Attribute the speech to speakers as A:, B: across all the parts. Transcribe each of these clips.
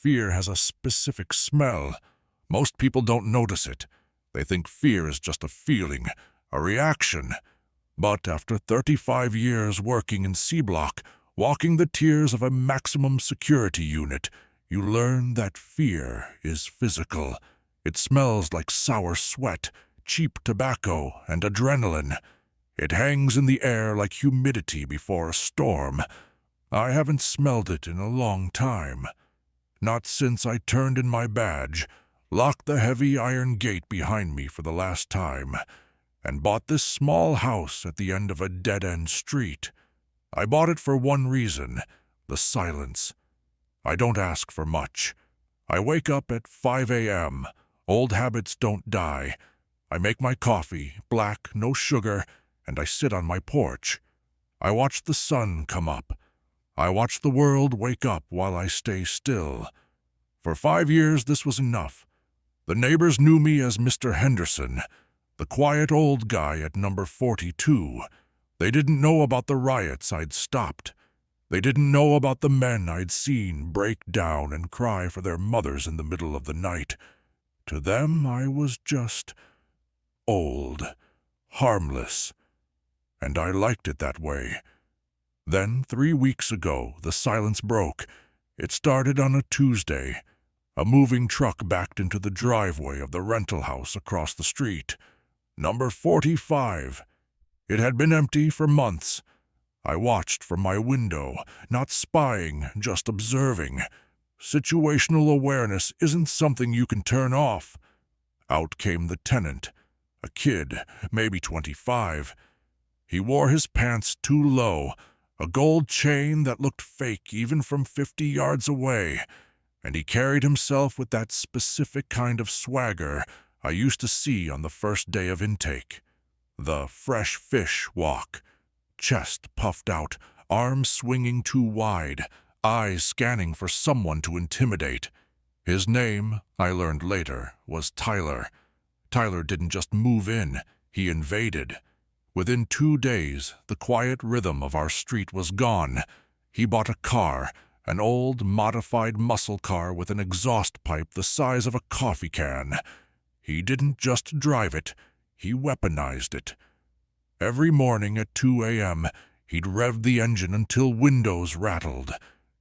A: Fear has a specific smell. Most people don't notice it. They think fear is just a feeling, a reaction. But after 35 years working in C-Block, walking the tiers of a maximum security unit, you learn that fear is physical. It smells like sour sweat, cheap tobacco, and adrenaline. It hangs in the air like humidity before a storm. I haven't smelled it in a long time. Not since I turned in my badge, locked the heavy iron gate behind me for the last time, and bought this small house at the end of a dead-end street. I bought it for one reason: the silence. I don't ask for much. I wake up at 5 a.m. Old habits don't die. I make my coffee, black, no sugar, and I sit on my porch. I watch the sun come up. I watch the world wake up while I stay still. For 5 years, this was enough. The neighbors knew me as Mr. Henderson, the quiet old guy at number 42. They didn't know about the riots I'd stopped. They didn't know about the men I'd seen break down and cry for their mothers in the middle of the night. To them, I was just old, harmless, and I liked it that way. Then, 3 weeks ago, the silence broke. It started on a Tuesday. A moving truck backed into the driveway of the rental house across the street. Number 45. It had been empty for months. I watched from my window, not spying, just observing. Situational awareness isn't something you can turn off. Out came the tenant, a kid, maybe 25. He wore his pants too low, a gold chain that looked fake even from 50 yards away, and he carried himself with that specific kind of swagger I used to see on the first day of intake. The fresh fish walk. Chest puffed out, arms swinging too wide, eyes scanning for someone to intimidate. His name, I learned later, was Tyler. Tyler didn't just move in, he invaded. Within 2 days, the quiet rhythm of our street was gone. He bought a car, an old, modified muscle car with an exhaust pipe the size of a coffee can. He didn't just drive it, he weaponized it. Every morning at 2 a.m., he'd rev the engine until windows rattled.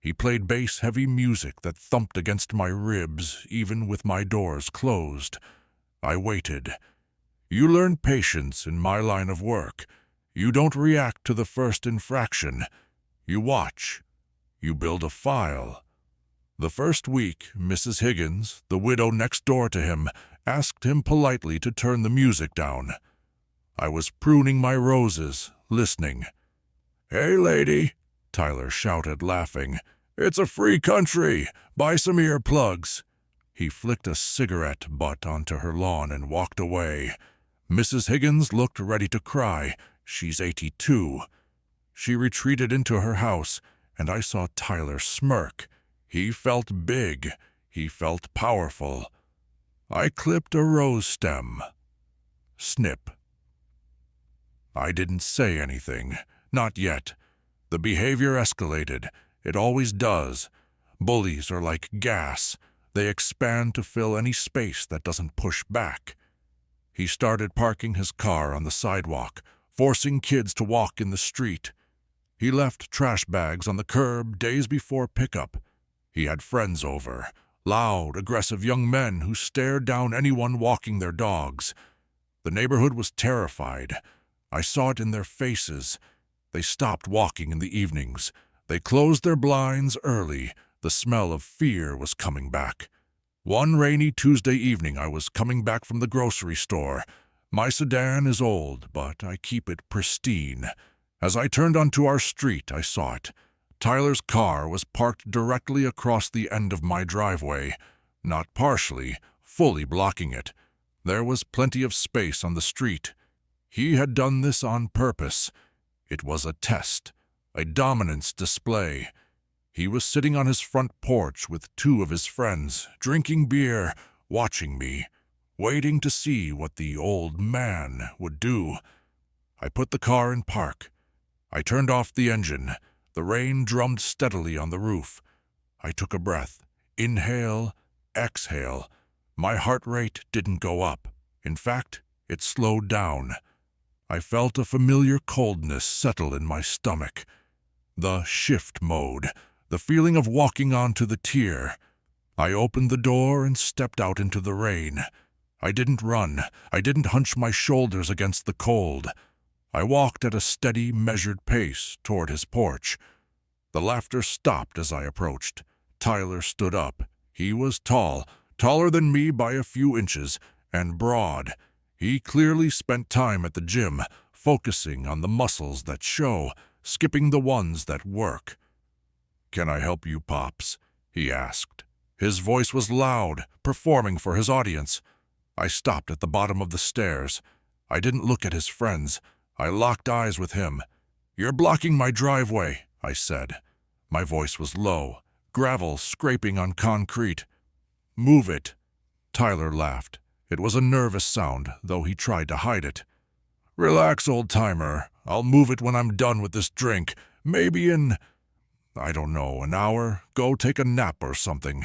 A: He played bass-heavy music that thumped against my ribs, even with my doors closed. I waited. You learn patience in my line of work. You don't react to the first infraction. You watch. You build a file. The first week, Mrs. Higgins, the widow next door to him, asked him politely to turn the music down. I was pruning my roses, listening. "Hey, lady," Tyler shouted, laughing. "It's a free country. Buy some earplugs." He flicked a cigarette butt onto her lawn and walked away. Mrs. Higgins looked ready to cry. She's 82. She retreated into her house, and I saw Tyler smirk. He felt big. He felt powerful. I clipped a rose stem. Snip. I didn't say anything. Not yet. The behavior escalated. It always does. Bullies are like gas. They expand to fill any space that doesn't push back. He started parking his car on the sidewalk, forcing kids to walk in the street. He left trash bags on the curb days before pickup. He had friends over, loud, aggressive young men who stared down anyone walking their dogs. The neighborhood was terrified. I saw it in their faces. They stopped walking in the evenings. They closed their blinds early. The smell of fear was coming back. One rainy Tuesday evening, I was coming back from the grocery store. My sedan is old, but I keep it pristine. As I turned onto our street, I saw it. Tyler's car was parked directly across the end of my driveway, not partially, fully blocking it. There was plenty of space on the street. He had done this on purpose. It was a test, a dominance display. He was sitting on his front porch with 2 of his friends, drinking beer, watching me, waiting to see what the old man would do. I put the car in park. I turned off the engine. The rain drummed steadily on the roof. I took a breath, Inhale, exhale. My heart rate didn't go up. In fact, it slowed down. I felt a familiar coldness settle in my stomach. The shift mode, the feeling of walking onto the tier. I opened the door and stepped out into the rain. I didn't run. I didn't hunch my shoulders against the cold. I walked at a steady, measured pace toward his porch. The laughter stopped as I approached. Tyler stood up. He was tall, taller than me by a few inches, and broad. He clearly spent time at the gym, focusing on the muscles that show, skipping the ones that work. "Can I help you, Pops?" he asked. His voice was loud, performing for his audience. I stopped at the bottom of the stairs. I didn't look at his friends. I locked eyes with him. "You're blocking my driveway," I said. My voice was low, gravel scraping on concrete. "Move it." Tyler laughed. It was a nervous sound, though he tried to hide it. "Relax, old-timer. I'll move it when I'm done with this drink. Maybe in, I don't know, an hour. Go take a nap or something."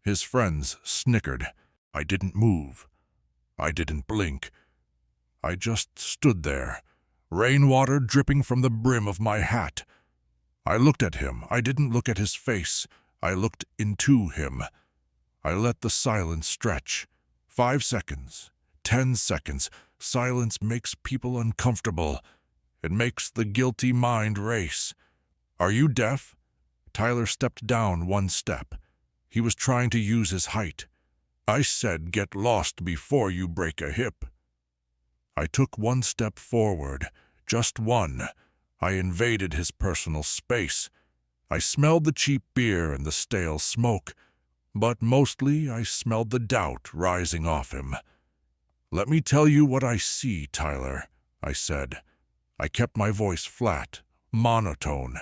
A: His friends snickered. I didn't move. I didn't blink. I just stood there, rainwater dripping from the brim of my hat. I looked at him. I didn't look at his face. I looked into him. I let the silence stretch. 5 seconds, 10 seconds. Silence makes people uncomfortable. It makes the guilty mind race. "Are you deaf?" Tyler stepped down 1 step. He was trying to use his height. "I said get lost before you break a hip." I took 1 step forward, just one. I invaded his personal space. I smelled the cheap beer and the stale smoke, but mostly I smelled the doubt rising off him. "Let me tell you what I see, Tyler," I said. I kept my voice flat, monotone.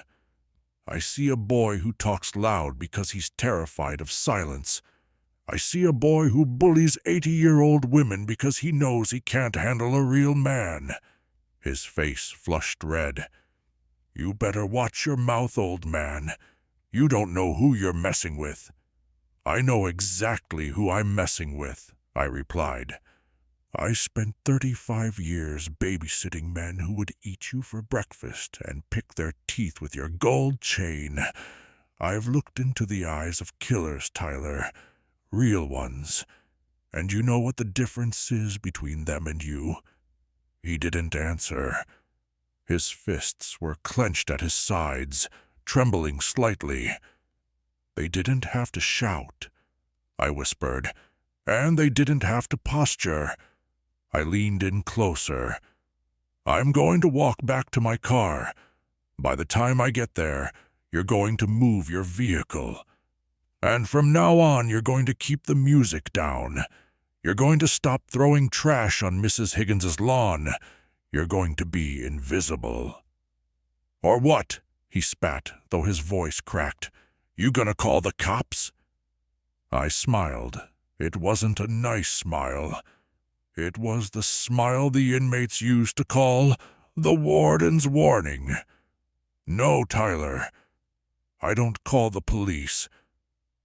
A: "I see a boy who talks loud because he's terrified of silence. I see a boy who bullies 80-year-old women because he knows he can't handle a real man." His face flushed red. "You better watch your mouth, old man. You don't know who you're messing with." "I know exactly who I'm messing with," I replied. "I spent 35 years babysitting men who would eat you for breakfast and pick their teeth with your gold chain. I've looked into the eyes of killers, Tyler, real ones. And you know what the difference is between them and you?" He didn't answer. His fists were clenched at his sides, trembling slightly. "They didn't have to shout," I whispered, "and they didn't have to posture." I leaned in closer. "I'm going to walk back to my car. By the time I get there, you're going to move your vehicle. And from now on, you're going to keep the music down. You're going to stop throwing trash on Mrs. Higgins's lawn. You're going to be invisible." "Or what?" he spat, though his voice cracked. "You gonna call the cops?" I smiled. It wasn't a nice smile. It was the smile the inmates used to call the warden's warning. "No, Tyler. I don't call the police.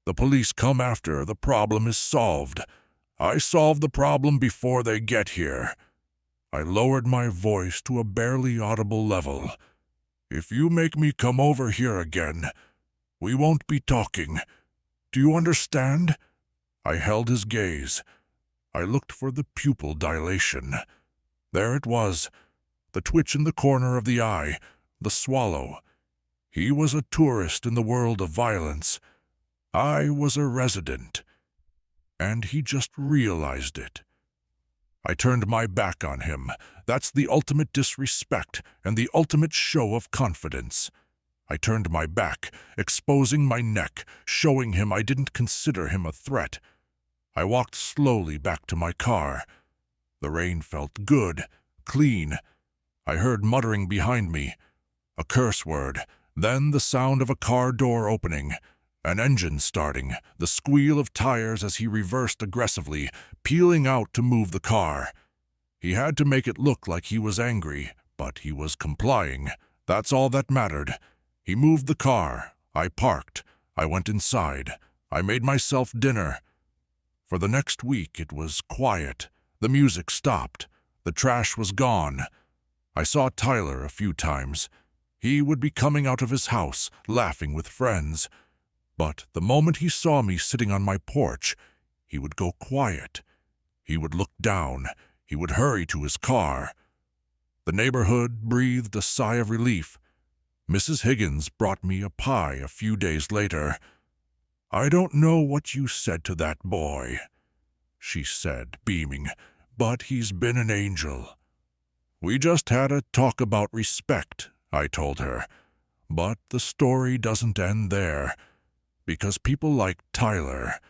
A: The police come after the problem is solved. I solve the problem before they get here." I lowered my voice to a barely audible level. "If you make me come over here again, we won't be talking. Do you understand?" I held his gaze. I looked for the pupil dilation. There it was, the twitch in the corner of the eye, the swallow. He was a tourist in the world of violence. I was a resident. And he just realized it. I turned my back on him. That's the ultimate disrespect and the ultimate show of confidence. I turned my back, exposing my neck, showing him I didn't consider him a threat. I walked slowly back to my car. The rain felt good, clean. I heard muttering behind me, a curse word, then the sound of a car door opening, an engine starting, the squeal of tires as he reversed aggressively, peeling out to move the car. He had to make it look like he was angry, but he was complying. That's all that mattered. He moved the car. I parked. I went inside. I made myself dinner. For the next week it was quiet. The music stopped. The trash was gone. I saw Tyler a few times. He would be coming out of his house, laughing with friends. But the moment he saw me sitting on my porch, he would go quiet. He would look down. He would hurry to his car. The neighborhood breathed a sigh of relief. Mrs. Higgins brought me a pie a few days later. "I don't know what you said to that boy," she said, beaming, "but he's been an angel." "We just had a talk about respect," I told her. "But the story doesn't end there. Because people like Tyler,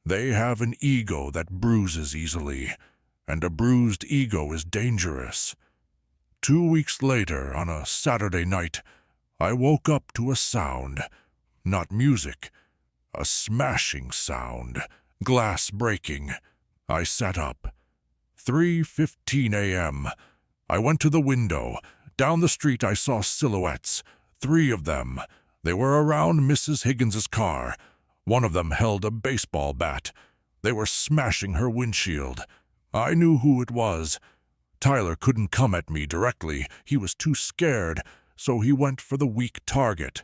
A: they have an ego that bruises easily, and a bruised ego is dangerous." 2 weeks later, on a Saturday night, I woke up to a sound. Not music. A smashing sound. Glass breaking. I sat up. 3:15 a.m. I went to the window. Down the street I saw silhouettes. 3 of them. They were around Mrs. Higgins's car. One of them held a baseball bat. They were smashing her windshield. I knew who it was. Tyler couldn't come at me directly. He was too scared, so he went for the weak target.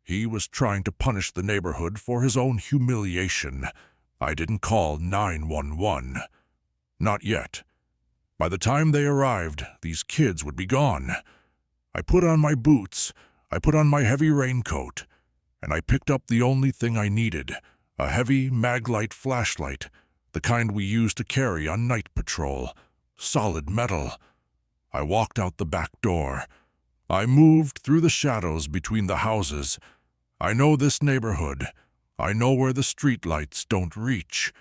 A: He was trying to punish the neighborhood for his own humiliation. I didn't call 911. Not yet. By the time they arrived, these kids would be gone. I put on my boots. I put on my heavy raincoat, and I picked up the only thing I needed, a heavy Maglite flashlight, the kind we used to carry on night patrol. Solid metal. I walked out the back door. I moved through the shadows between the houses. I know this neighborhood. I know where the streetlights don't reach.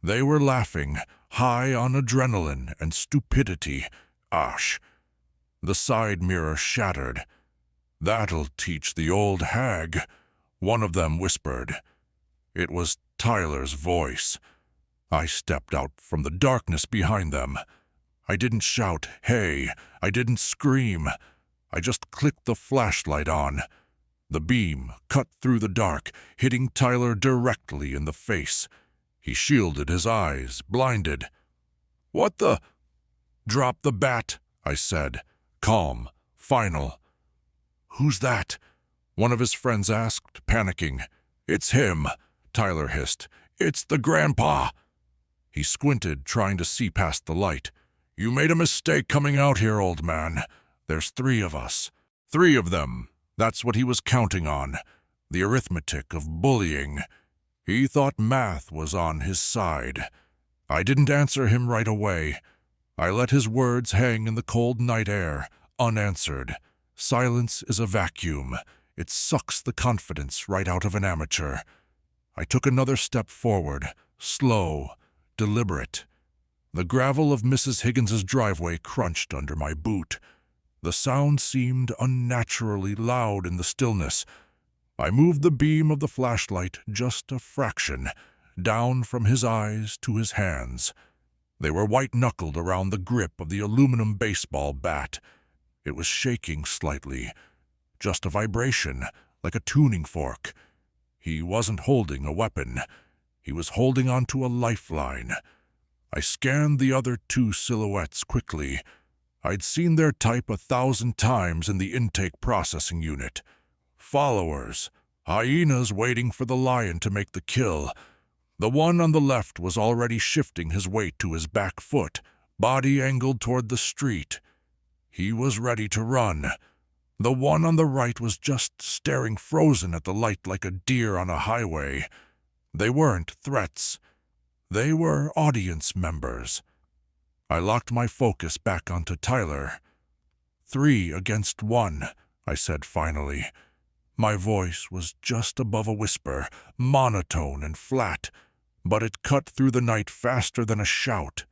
A: They were laughing, high on adrenaline and stupidity. Osh. The side mirror shattered. "That'll teach the old hag," one of them whispered. It was Tyler's voice. I stepped out from the darkness behind them. I didn't shout, "Hey!" I didn't scream. I just clicked the flashlight on. The beam cut through the dark, hitting Tyler directly in the face. He shielded his eyes, blinded. "What the—" "Drop the bat," I said. Calm, final. "Who's that?" one of his friends asked, panicking. "It's him," Tyler hissed. "It's the grandpa." He squinted, trying to see past the light. "You made a mistake coming out here, old man. There's 3 of us. 3 of them. That's what he was counting on. The arithmetic of bullying. He thought math was on his side. I didn't answer him right away. I let his words hang in the cold night air, unanswered. Silence is a vacuum. It sucks the confidence right out of an amateur. I took another step forward, slow, deliberate. The gravel of Mrs. Higgins's driveway crunched under my boot. The sound seemed unnaturally loud in the stillness. I moved the beam of the flashlight just a fraction, down from his eyes to his hands. They were white-knuckled around the grip of the aluminum baseball bat. It was shaking slightly, just a vibration, like a tuning fork. He wasn't holding a weapon. He was holding onto a lifeline. I scanned the other 2 silhouettes quickly. I'd seen their type 1,000 times in the intake processing unit. Followers, hyenas waiting for the lion to make the kill. The one on the left was already shifting his weight to his back foot, body angled toward the street. He was ready to run. The one on the right was just staring frozen at the light like a deer on a highway. They weren't threats. They were audience members. I locked my focus back onto Tyler. 3 against 1, I said finally. My voice was just above a whisper, monotone and flat, but it cut through the night faster than a shout.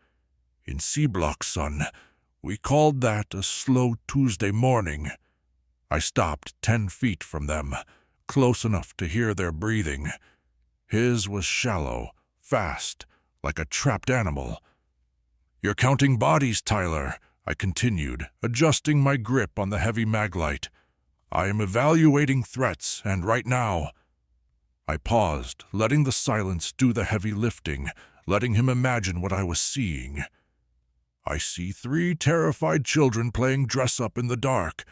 A: In C-Block, son, we called that a slow Tuesday morning. I stopped 10 feet from them, close enough to hear their breathing. His was shallow, fast, like a trapped animal. "You're counting bodies, Tyler," I continued, adjusting my grip on the heavy Maglite. "I am evaluating threats, and right now—" I paused, letting the silence do the heavy lifting, letting him imagine what I was seeing. I see 3 terrified children playing dress-up in the dark.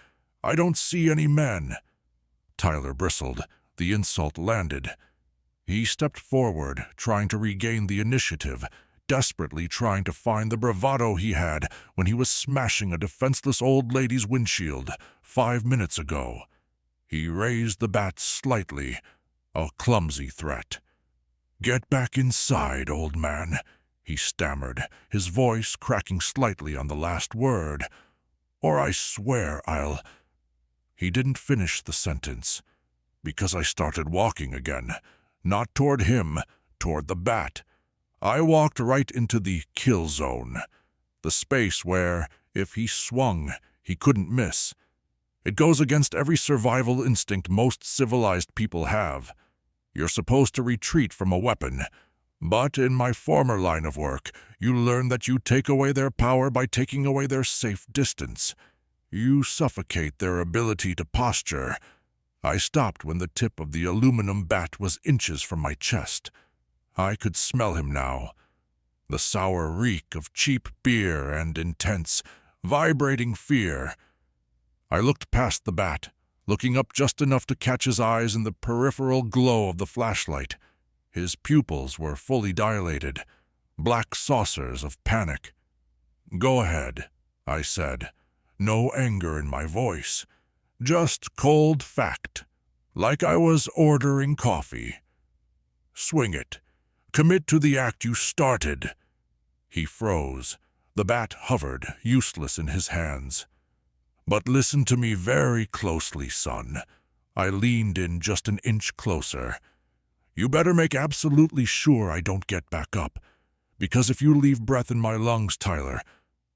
A: I don't see any men. Tyler bristled. The insult landed. He stepped forward, trying to regain the initiative, desperately trying to find the bravado he had when he was smashing a defenseless old lady's windshield 5 minutes ago. He raised the bat slightly, a clumsy threat. "Get back inside, old man," he stammered, his voice cracking slightly on the last word. "Or I swear I'll—" He didn't finish the sentence, because I started walking again, not toward him, toward the bat. I walked right into the kill zone, the space where, if he swung, he couldn't miss. It goes against every survival instinct most civilized people have. You're supposed to retreat from a weapon, but in my former line of work, you learn that you take away their power by taking away their safe distance. You suffocate their ability to posture. I stopped when the tip of the aluminum bat was inches from my chest. I could smell him now. The sour reek of cheap beer and intense, vibrating fear. I looked past the bat, looking up just enough to catch his eyes in the peripheral glow of the flashlight. His pupils were fully dilated, black saucers of panic. "Go ahead," I said, no anger in my voice, just cold fact, like I was ordering coffee. "Swing it. Commit to the act you started." He froze. The bat hovered, useless in his hands. "But listen to me very closely, son." I leaned in just an inch closer. "You better make absolutely sure I don't get back up, because if you leave breath in my lungs, Tyler,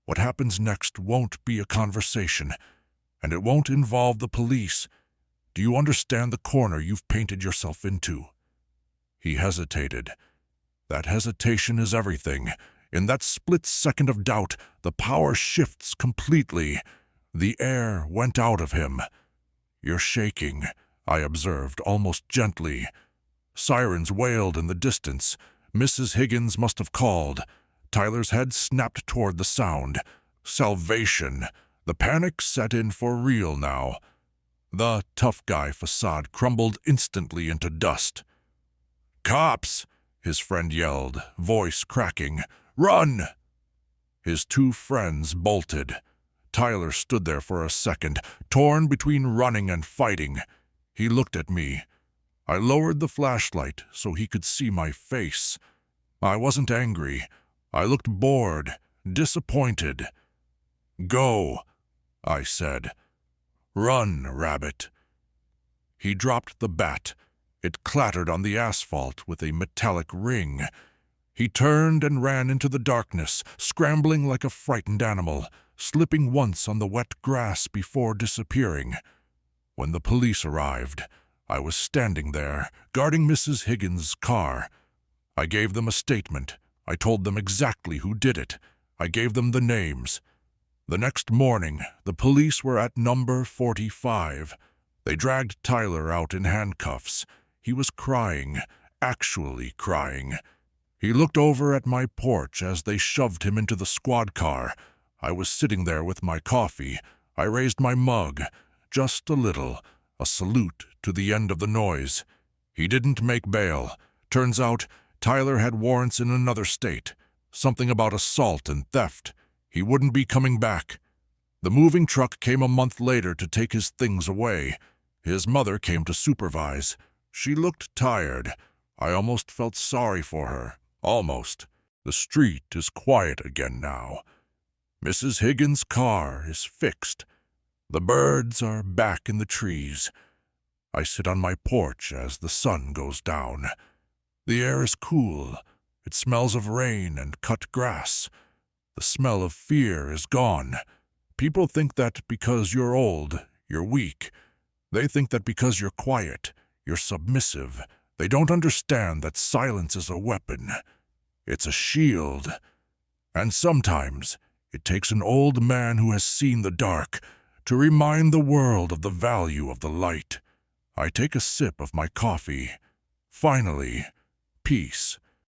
A: what happens next won't be a conversation, and it won't involve the police. Do you understand the corner you've painted yourself into?" He hesitated. That hesitation is everything. In that split second of doubt, the power shifts completely. The air went out of him. "You're shaking," I observed, almost gently. Sirens wailed in the distance. Mrs. Higgins must have called. Tyler's head snapped toward the sound. Salvation. The panic set in for real now. The tough guy facade crumbled instantly into dust. "Cops!" his friend yelled, voice cracking. "Run!" His 2 friends bolted. Tyler stood there for a second, torn between running and fighting. He looked at me. I lowered the flashlight so he could see my face. I wasn't angry. I looked bored, disappointed. "Go," I said. "Run, rabbit." He dropped the bat. It clattered on the asphalt with a metallic ring. He turned and ran into the darkness, scrambling like a frightened animal, slipping once on the wet grass before disappearing. When the police arrived, I was standing there, guarding Mrs. Higgins' car. I gave them a statement. I told them exactly who did it. I gave them the names. The next morning, the police were at number 45. They dragged Tyler out in handcuffs. He was crying, actually crying. He looked over at my porch as they shoved him into the squad car. I was sitting there with my coffee. I raised my mug, just a little, a salute to the end of the noise. He didn't make bail. Turns out, Tyler had warrants in another state. Something about assault and theft. He wouldn't be coming back. The moving truck came a month later to take his things away. His mother came to supervise. She looked tired. I almost felt sorry for her. Almost. The street is quiet again now. Mrs. Higgins' car is fixed. The birds are back in the trees. I sit on my porch as the sun goes down. The air is cool. It smells of rain and cut grass. The smell of fear is gone. People think that because you're old, you're weak. They think that because you're quiet, you're submissive. They don't understand that silence is a weapon. It's a shield. And sometimes it takes an old man who has seen the dark to remind the world of the value of the light. I take a sip of my coffee. Finally, peace.